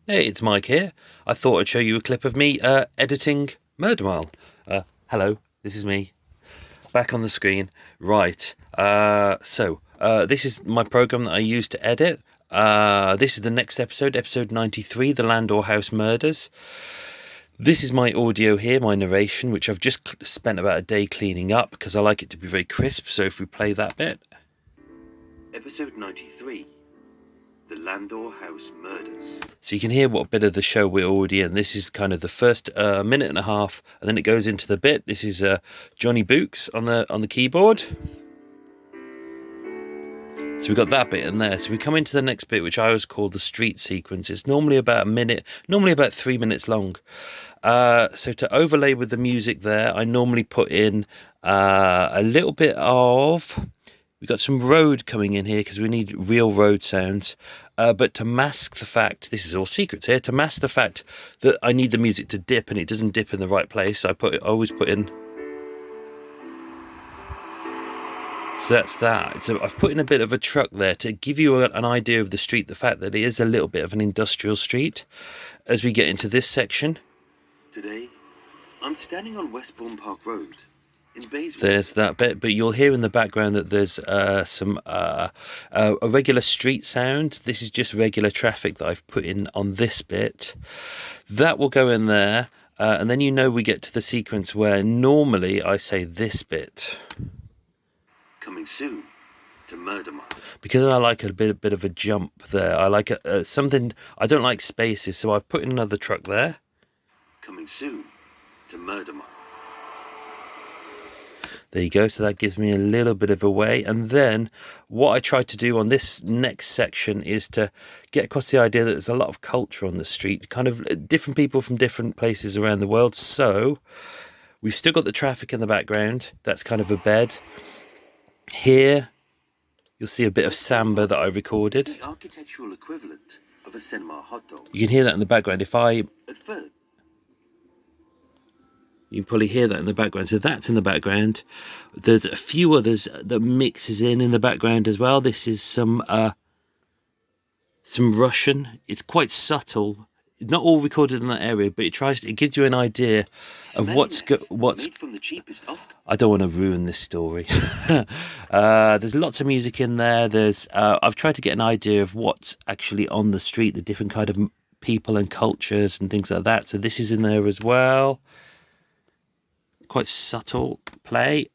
Hey, it's Mike here. I thought I'd show you a clip of me editing Murder Mile. Hello, this is me. Back on the screen. Right. This is my program that I use to edit. This is the next episode, episode 93, The Landor House Murders. This is my audio here, my narration, which I've just spent about a day cleaning up because I like it to be very crisp. So if we play that bit. Episode 93. The Landor House Murders. So you can hear what bit of the show we're already in. This is kind of the first minute and a half, and then it goes into the bit. This is Johnny Books on the keyboard. So we got that bit in there. So we come into the next bit, which I always call the street sequence. It's normally about a minute, normally about 3 minutes long. So to overlay with the music there, I normally put in a little bit of... We've got some road coming in here because we need real road sounds. But to mask the fact, this is all secrets here, to mask the fact that I need the music to dip and it doesn't dip in the right place, I always put in... So that's that. So I've put in a bit of a truck there to give you an idea of the street, the fact that it is a little bit of an industrial street as we get into this section. Today, I'm standing on Westbourne Park Road. There's that bit, but you'll hear in the background that there's a regular street sound. This is just regular traffic that I've put in on this bit. That will go in there, and then we get to the sequence where normally I say this bit. Coming soon to Murder Mile. Because I like a bit of a jump there. I like something. I don't like spaces, so I've put in another truck there. Coming soon to Murder Mile. There you go, so that gives me a little bit of a way. And then what I try to do on this next section is to get across the idea that there's a lot of culture on the street, kind of different people from different places around the world. So we've still got the traffic in the background. That's kind of a bed. Here, you'll see a bit of samba that I recorded. The architectural equivalent of a cinema hot dog. You can hear that in the background. You can probably hear that in the background. So that's in the background. There's a few others that mixes in the background as well. This is some Russian. It's quite subtle. It's not all recorded in that area, but it gives you an idea of what's. I don't want to ruin this story. There's lots of music in there. I've tried to get an idea of what's actually on the street, the different kind of people and cultures and things like that. So this is in there as well. Quite subtle play.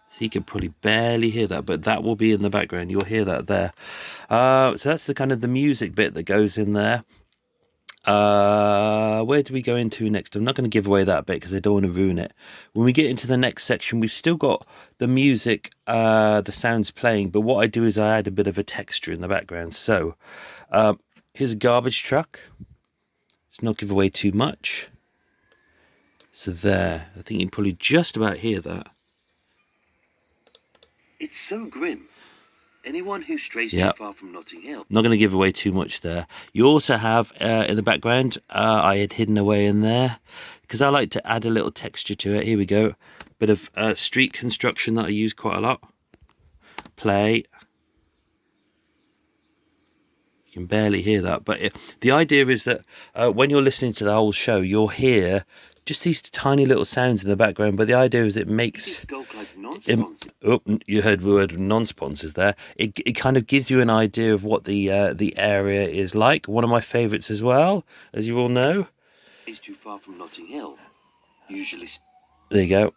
So you can probably barely hear that, but that will be in the background. You'll hear that there. So that's the kind of the music bit that goes in there. Where do we go into next? I'm not going to give away that bit because I don't want to ruin it. When we get into the next section, we've still got the music, the sounds playing, but what I do is I add a bit of a texture in the background. So here's a garbage truck. Let's not give away too much. So there, I think you can probably just about hear that. It's so grim. Anyone who strays too far from Notting Hill. Not going to give away too much there. You also have in the background, I had hidden away in there because I like to add a little texture to it. Here we go. Bit of street construction that I use quite a lot. Play. You can barely hear that. But the idea is that when you're listening to the whole show, you'll hear just these tiny little sounds in the background, but the idea is it makes... you heard the word non-sponsors there. It kind of gives you an idea of what the area is like. One of my favourites as well, as you all know. Is too far from Notting Hill. Usually... There you go.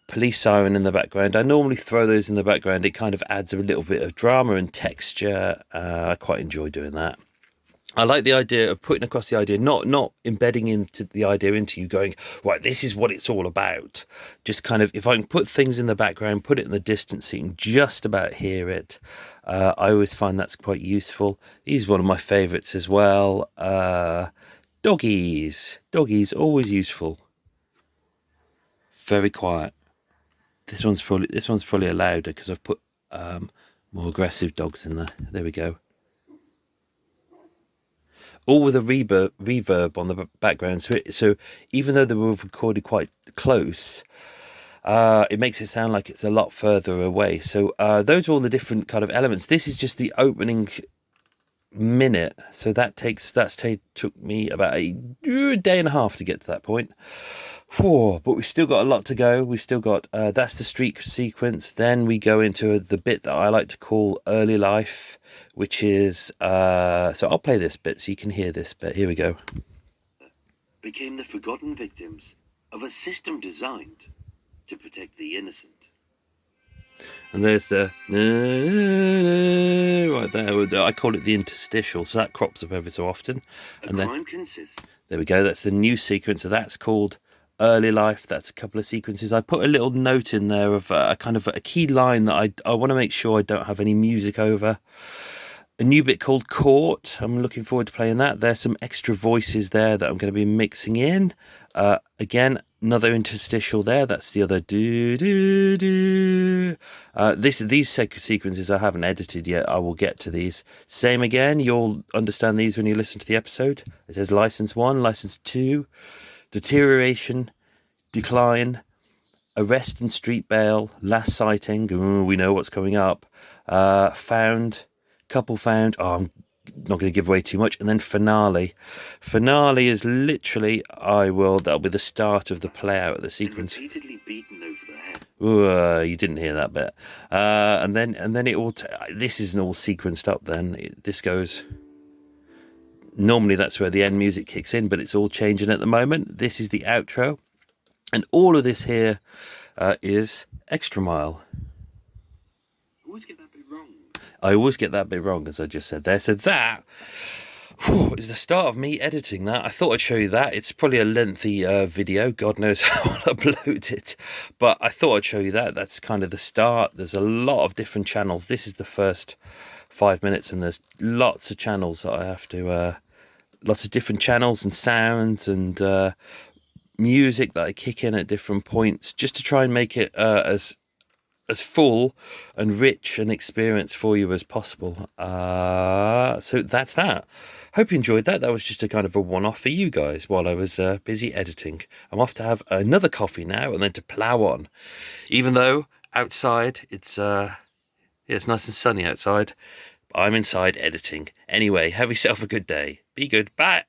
Police siren in the background. I normally throw those in the background. It kind of adds a little bit of drama and texture. I quite enjoy doing that. I like the idea of putting across the idea, not embedding into the idea into you going, right, this is what it's all about. Just kind of, if I can put things in the background, put it in the distance so you can just about hear it. I always find that's quite useful. He's one of my favourites as well. Doggies, always useful. Very quiet. This one's probably a louder because I've put more aggressive dogs in there. There we go. All with a reverb on the background. So even though they were recorded quite close, it makes it sound like it's a lot further away. So those are all the different kind of elements. This is just the opening minute, so that took me about a day and a half to get to that point. But we've still got a lot to go. We still got that's the street sequence. Then we go into the bit that I like to call early life, which is so I'll play this bit so you can hear this bit. Here we go. Became the forgotten victims of a system designed to protect the innocent. And there's the right there. I call it the interstitial, so that crops up every so often. And then crime consists. There we go. That's the new sequence. So that's called early life. That's a couple of sequences. I put a little note in there of a kind of a key line that I want to make sure I don't have any music over. A new bit called Court. I'm looking forward to playing that. There's some extra voices there that I'm going to be mixing in. Again, another interstitial there. That's the other do do do. These sequences I haven't edited yet. I will get to these. Same again. You'll understand these when you listen to the episode. It says license 1, license 2, deterioration, decline, arrest and street bail, last sighting. Ooh, we know what's coming up. Found. Couple found. I'm not going to give away too much. And then finale. Finale is literally that'll be the start of the play out of the sequence. And repeatedly beaten over the head. Ooh, you didn't hear that bit. And then it all. This isn't all sequenced up. Then this goes. Normally that's where the end music kicks in, but it's all changing at the moment. This is the outro, and all of this here is Extra Mile. I always get that bit wrong, as I just said there. So that is the start of me editing that. I thought I'd show you that. It's probably a lengthy video. God knows how I'll upload it. But I thought I'd show you that. That's kind of the start. There's a lot of different channels. This is the first 5 minutes, and there's lots of channels that I have to... lots of different channels and sounds and music that I kick in at different points, just to try and make it as full and rich an experience for you as possible. So that's that. Hope you enjoyed that. That was just a kind of a one-off for you guys while I was busy editing. I'm off to have another coffee now and then to plough on. Even though outside it's nice and sunny outside, I'm inside editing. Anyway, have yourself a good day. Be good. Bye.